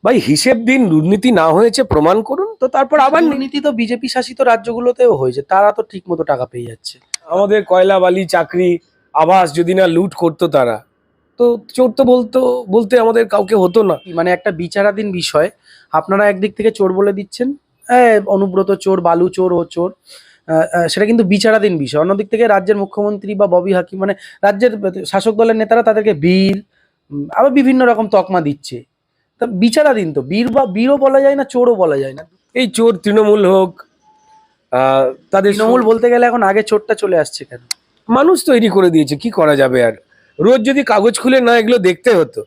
ভাই হিসেব দিন, দুর্নীতি না হয়েছে প্রমাণ করুন, তো তারপর আবার দুর্নীতি তো বিজেপি শাসিত রাজ্যগুলোতেও হয়েছে, তারা তো ঠিক মতো টাকা পেয়ে যাচ্ছে। আমাদের কয়লা বালি চাকরি আবাস যদি না লুট করতো তারা, তো চোর তো বলতে আমাদের কাউকে হতো না। মানে একটা বিচারাধীন বিষয়, আপনারা একদিক থেকে চোর বলে দিচ্ছেন, অনুব্রত চোর, বালু চোর, ও চোর, সেটা কিন্তু বিচারাধীন বিষয়। অন্যদিক থেকে রাজ্যের মুখ্যমন্ত্রী বা ববি হাকিম, মানে রাজ্যের শাসক দলের নেতারা তাদেরকে বীর, আবার বিভিন্ন রকম তকমা দিচ্ছে। তা বিচারাধীন তো, বীরও বলা যায় না, চোরও বলা যায় না। এই চোর তৃণমূল হোক, তাদের তৃণমূল বলতে গেলে এখন আগে চোরটা চলে আসছে কেন? মানুষ তৈরি করে দিয়েছে, কি করা যাবে আর। রোজ যদি কাগজ খুলে না এগুলো দেখতে হতো,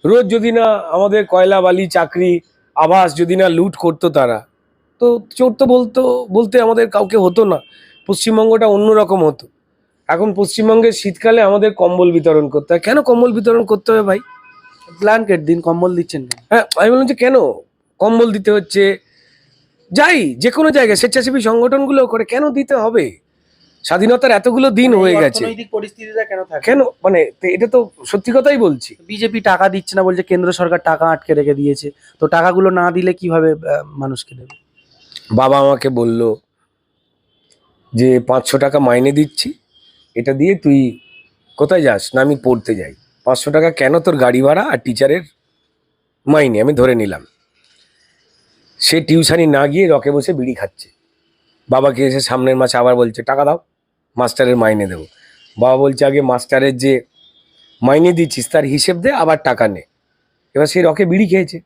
রোজ যদি না আমাদের কয়লা বালি চাকরি আবাস যদি না লুট করতো তারা, তো চোর তো বলতে আমাদের কাউকে হতো না। পশ্চিমবঙ্গটা অন্যরকম হতো। এখন পশ্চিমবঙ্গের শীতকালে আমাদের কম্বল বিতরণ করতে হয়। কেন কম্বল বিতরণ করতে হবে ভাই? ব্ল্যাঙ্কেট দিন, কম্বল দিচ্ছেন না। হ্যাঁ, আমি বললাম যে কেন কম্বল দিতে হচ্ছে? যাই যে কোনো জায়গায় স্বেচ্ছাসেবী সংগঠনগুলো করে, কেন দিতে হবে? স্বাধীনতার এতগুলো দিন হয়ে গেছে, অর্থনৈতিক পরিস্থিতিটা কেন থাকে? কেন? মানে এটা তো সত্যি কথাই বলছি। বিজেপি টাকা দিচ্ছে না বলছে, কেন্দ্র সরকার টাকা আটকে রেখে দিয়েছে, তো টাকাগুলো না দিলে কিভাবে মানুষকে দেবে? বাবা আমাকে বলল যে 500 টাকা মাইনে দিচ্ছি, এটা দিয়ে তুই কোথায় যাস? না আমি পড়তে যাই। 500 টাকা কেন? তোর গাড়ি ভাড়া আর টিচারের মাইনে। আমি ধরে নিলাম সে টিউশনি না গিয়ে রকে বসে বিড়ি খাচ্ছে। বাবাকে এসে সামনের মাসে আবার বলছে টাকা দাও, মাস্টারের মাইনে দেবো। বাবা বলছে আগে মাস্টারের যে মাইনে দিচ্ছিস তার হিসেব দে, আবার টাকা নে। এবার সে রকে বিড়ি খেয়েছে,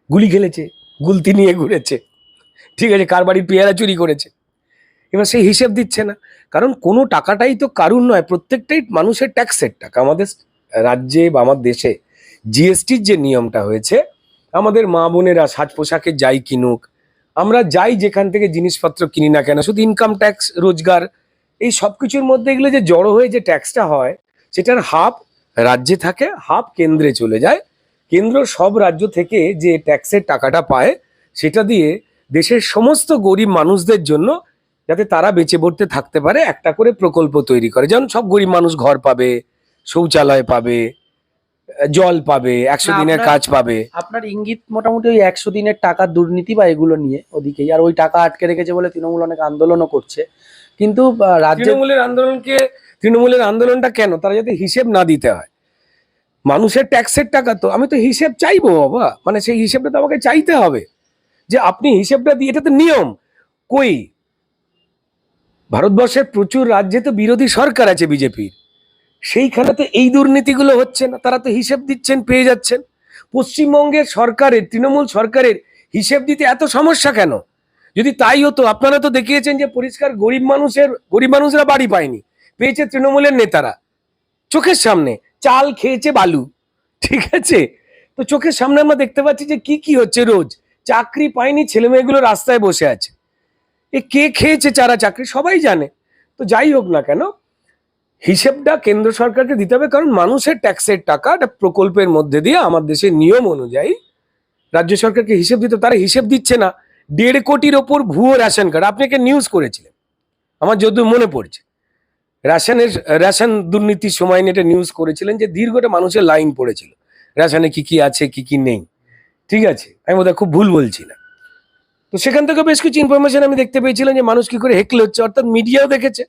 গুলি খেলেছে, গুলতি নিয়ে ঘুরেছে, ঠিক আছে, কার বাড়ির পেয়ারা চুরি করেছে। এবার সেই হিসেব দিচ্ছে না, কারণ কোনো টাকাটাই তো কারুর নয়, প্রত্যেকটাই মানুষের ট্যাক্সের টাকা। আমাদের রাজ্যে বা আমার দেশে জিএসটির যে নিয়মটা হয়েছে, আমাদের মা বোনেরা সাজ পোশাকের যাই কিনুক, আমরা যাই যেখান থেকে জিনিসপত্র কিনি না কেন, শুধু ইনকাম ট্যাক্স, রোজগার, এই সব কিছুর মধ্যে এগুলো যে জড়ো হয়ে যে ট্যাক্সটা হয়, সেটার হাফ রাজ্যে থাকে, হাফ কেন্দ্রে চলে যায়। কেন্দ্র সব রাজ্য থেকে যে ট্যাক্সের টাকাটা পায়, সেটা দিয়ে দেশের সমস্ত গরিব মানুষদের জন্য, যাতে তারা বেঁচে পড়তে থাকতে পারে, একটা করে প্রকল্প তৈরি করে। যেমন সব গরিব মানুষ ঘর পাবে, শৌচালয় পাবে, জল পাবে, 100 দিনের কাজ পাবে। আপনার ইঙ্গিত মোটামুটি ওই 100 দিনের টাকার দুর্নীতি বা এগুলো নিয়ে, ওদিকেই। আর ওই টাকা আটকে রেখেছে বলে তৃণমূল অনেক আন্দোলনও করছে, কিন্তু রাজ্যে তৃণমূলের আন্দোলনটা কেন? তারা যাতে হিসেব না দিতে হয়। মানুষের ট্যাক্সের টাকা, তো আমি তো হিসেব চাইবো বাবা, মানে সেই হিসেবটা তো আমাকে চাইতে হবে, যে আপনি হিসেবটা দিয়ে, এটা তো নিয়ম। কই, ভারতবর্ষের প্রচুর রাজ্যে তো বিরোধী সরকার আছে বিজেপির, সেইখানে তো এই দুর্নীতিগুলো হচ্ছে না, তারা তো হিসেব দিচ্ছেন, পেয়ে যাচ্ছেন। পশ্চিমবঙ্গের সরকারের, তৃণমূল সরকারের হিসেব দিতে এত সমস্যা কেন? যদি তাই হতো, আপনারা তো দেখিয়েছেন যে পরিষ্কার গরিব মানুষরা বাড়ি পায়নি, পেয়েছে তৃণমূলের নেতারা। চোখের সামনে চাল খেয়েছে বালু, ঠিক আছে, তো চোখের সামনে আমরা দেখতে পাচ্ছি যে কি কি হচ্ছে রোজ। চাকরি পায়নি ছেলে মেয়েগুলো রাস্তায় বসে আছে, এ কে খেয়েছে চারা চাকরি সবাই জানে। তো যাই হোক না কেন, হিসেবটা কেন্দ্র সরকারকে দিতে হবে, কারণ মানুষের ট্যাক্সের টাকা একটা প্রকল্পের মধ্যে দিয়ে আমার দেশের নিয়ম অনুযায়ী রাজ্য সরকারকে হিসেব দিতে, তারা হিসেব দিচ্ছে না। 1.5 কোটির ওপর ভুয়ো রেশন কার্ড, আপনি একটা নিউজ করেছিলেন, আমার যতদূর মনে পড়ছে, রেশন দুর্নীতির সময় নিয়ে একটা নিউজ করেছিলেন, যে দীর্ঘটা মানুষের লাইন পড়েছিল রেশনে কি কি আছে কি কি নেই, ঠিক আছে, আমি বোধহয় খুব ভুল বলছি না। তো সেখান থেকে বেশ কিছু ইনফরমেশন আমি দেখতে পেয়েছিলাম যে মানুষ কি করে হেকলে হচ্ছে, অর্থাৎ মিডিয়াও দেখেছে,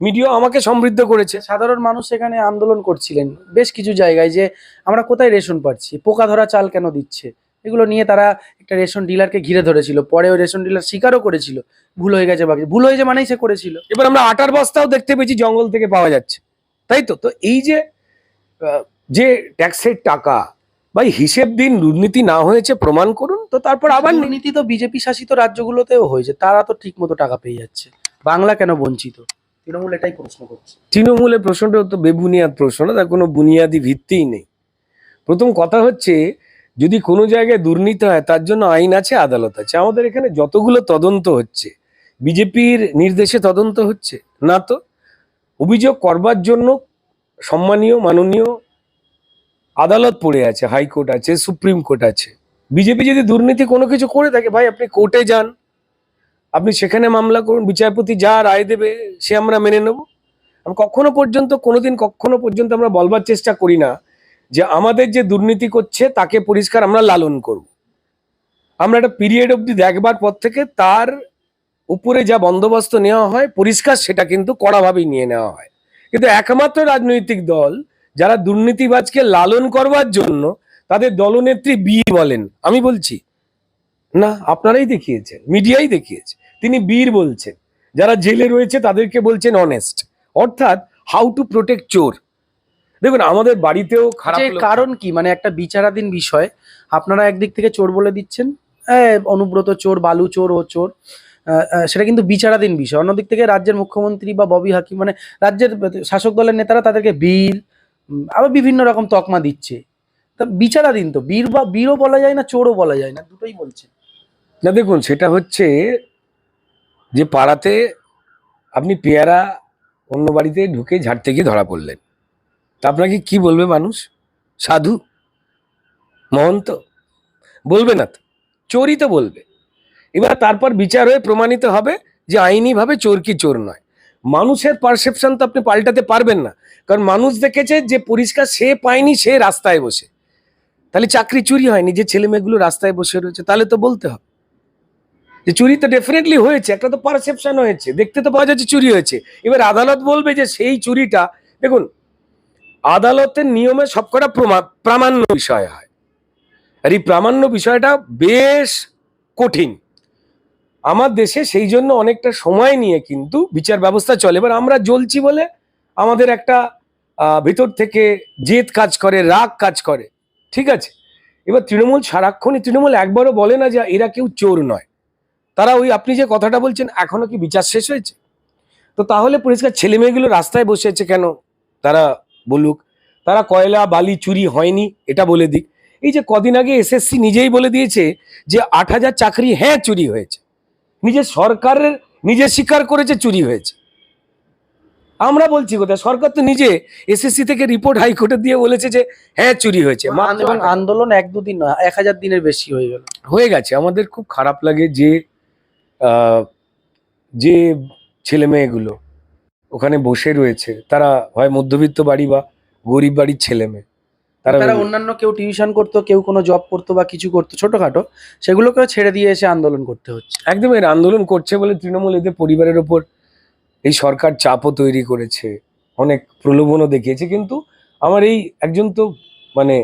মিডিয়াও আমাকে সমৃদ্ধ করেছে। সাধারণ মানুষ সেখানে আন্দোলন করছিলেন বেশ কিছু জায়গায়, যে আমরা কোথায় রেশন পাচ্ছি, পোকা ধরা চাল কেন দিচ্ছে, এগুলো নিয়ে তারা একটা রেশন ডিলারকে ঘিরে ধরেছিল। পরে ওই রেশন ডিলার স্বীকারও করেছিল ভুল হয়ে গেছে, বাকি ভুল হয়েছে মানেই সে করেছিল। এবার আমরা আটার বস্তাও দেখতে পেয়েছি জঙ্গল থেকে পাওয়া যাচ্ছে, তাই তো। তো এই যে যে ট্যাক্সের টাকা, ভাই হিসেব দিন, দুর্নীতি না হয়েছে প্রমাণ করুন, তো তারপর আবার দুর্নীতি তো বিজেপি শাসিত রাজ্যগুলোতেও হয়েছে, তারা তো ঠিক মতো টাকা পেয়ে যাচ্ছে, বাংলা কেন বঞ্চিত? তৃণমূল এটাই প্রশ্ন করছে। তৃণমূলের প্রশ্নটা তো বেবুনিয়াদ প্রশ্ন, না, তার কোনো বুনিয়াদি ভিত্তিই নেই। প্রথম কথা হচ্ছে, যদি কোনো জায়গায় দুর্নীতি হয় তার জন্য আইন আছে, আদালত আছে। আমাদের এখানে যতগুলো তদন্ত হচ্ছে, বিজেপির নির্দেশে তদন্ত হচ্ছে না তো। অভিযোগ করবার জন্য সম্মানীয় মাননীয় আদালত পড়ে আছে, হাইকোর্ট আছে, সুপ্রিম কোর্ট আছে। বিজেপি যদি দুর্নীতি কোনো কিছু করে থাকে, ভাই আপনি কোর্টে যান, আপনি সেখানে মামলা করুন, বিচারপতি যা রায় দেবে সে আমরা মেনে নেব। কখনো পর্যন্ত আমরা বলবার চেষ্টা করি না যে আমাদের যে দুর্নীতি করছে তাকে পরিষ্কার আমরা লালন করব। আমরা একটা পিরিয়ড অবধি দেখবার পর থেকে তার উপরে যা বন্দোবস্ত নেওয়া হয় পরিষ্কার সেটা কিন্তু কড়াভাবেই নিয়ে নেওয়া হয়। কিন্তু একমাত্র রাজনৈতিক দল যারা দুর্নীতিবাজকে লালন করবার জন্য তাদের দলনেত্রী বীর বলেন, আমি বলছি না, আপনারাই দেখিয়েছেন, মিডিয়াই দেখিয়েছে, তিনি বীর বলছেন। যারা জেলে রয়েছে তাদেরকে বলছেন অনেস্ট, অর্থাৎ হাউ টু প্রোটেক্ট চোর। দেখুন আমাদের বাড়িতেও খারাপ যে কারণ কি, মানে একটা বিচারাধীন বিষয়, আপনারা একদিক থেকে চোর বলে দিচ্ছেন, অনুব্রত চোর, বালু চোর, ও চোর, সেটা কিন্তু বিচারাধীন বিষয়। অন্যদিক থেকে রাজ্যের মুখ্যমন্ত্রী বা ববি হাকিম, মানে রাজ্যের শাসক দলের নেতারা তাদেরকে বীর, আবার বিভিন্ন রকম তকমা দিচ্ছে। তা বিচারাধীন তো, বীর বা বীরও বলা যায় না, চোরও বলা যায় না, দুটোই বলছে। না দেখুন, সেটা হচ্ছে যে পাড়াতে আপনি পেয়ারা অন্য বাড়িতে ঢুকে ঝাড়তে গিয়ে ধরা পড়লেন, তা আপনাকে কি বলবে মানুষ? সাধু, মহন্ত? বলবে না তো, চোরই তো বলবে। এবার তারপর বিচার হয়ে প্রমাণিত হবে যে আইনিভাবে চোর কি চোর নয়। মানুষের পারসেপশন তো আপনি পাল্টাতে পারবেন না, কারণ মানুষ দেখেছে যে পরিষ্কার সে পায়নি, সে রাস্তায় বসে। তাহলে চাকরি চুরি হয়নি, যে ছেলে মেয়েগুলো রাস্তায় বসে রয়েছে, তাহলে তো বলতে হবে যে চুরি তো ডেফিনেটলি হয়েছে, একটা তো পারসেপশন হয়েছে, দেখতে তো পাওয়া যাচ্ছে চুরি হয়েছে। এবার আদালত বলবে যে সেই চুরিটা, দেখুন আদালতের নিয়মে সবকটা প্রামাণ্য বিষয় হয়, আর এই প্রামাণ্য বিষয়টা বেশ কঠিন আমার দেশে, সেই জন্য অনেকটা সময় নিয়ে কিন্তু বিচার ব্যবস্থা চলে। এবার আমরা জ্বলছি বলে আমাদের একটা ভিতর থেকে জেদ কাজ করে, রাগ কাজ করে, ঠিক আছে। এবার তৃণমূল সারাক্ষণই, তৃণমূল একবারও বলে না যে এরা কেউ চোর নয়। তারা ওই আপনি যে কথাটা বলছেন, এখনো কি বিচার শেষ হয়েছে? তো তাহলে পরিষ্কার ছেলে মেয়েগুলো রাস্তায় বসে আছে কেন, তারা বলুক। তারা কয়লা বালি চুরি হয়নি এটা বলে দিক। এই যে কদিন আগে এসএসসি নিজেই বলে দিয়েছে যে 8,000 চাকরি হ্যাঁ চুরি হয়েছে, নিজের সরকারের নিজে স্বীকার করেছে চুরি হয়েছে। আমরা বলছি কোথায়, সরকার তো নিজে এসএসসি থেকে রিপোর্ট হাইকোর্টে দিয়ে বলেছে যে হ্যাঁ চুরি হয়েছে। এবং আন্দোলন 1-2 দিন নয়, 1000 দিনের বেশি হয়ে গেল, হয়ে গেছে। আমাদের খুব খারাপ লাগে যে যে ছেলে মেয়েগুলো ওখানে বসে রয়েছে তারা হয় মধ্যবিত্ত বাড়ি বা গরিব বাড়ির ছেলে মেয়ে, তারা অন্যান্য কেউ টিউশন করতো, কেউ কোনো জব করতো বা কিছু করতো ছোটখাটো, সেগুলোকেও ছেড়ে দিয়ে এসে আন্দোলন করতে হচ্ছে। একদম এর আন্দোলন করছে বলে তৃণমূল এদের পরিবারের ওপর এই সরকার চাপও তৈরি করেছে, অনেক প্রলোভনও দেখিয়েছে। কিন্তু আমার এই একজন তো মানে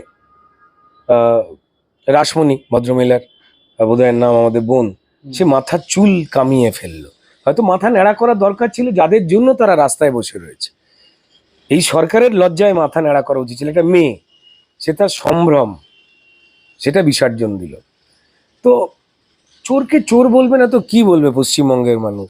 রাসমণি ভদ্রমহিলার বোধহয় নাম, আমাদের বোন, সে মাথার চুল কামিয়ে ফেললো। হয়তো মাথা ন্যাড়া করার দরকার ছিল যাদের জন্য তারা রাস্তায় বসে রয়েছে। এই সরকারের লজ্জায় মাথা ন্যাড়া করা উচিত ছিল। একটা মেয়ে, সে তার সম্ভ্রম সেটা বিসর্জন দিল। তো চোরকে চোর বলবে না তো কি বলবে পশ্চিমবঙ্গের মানুষ?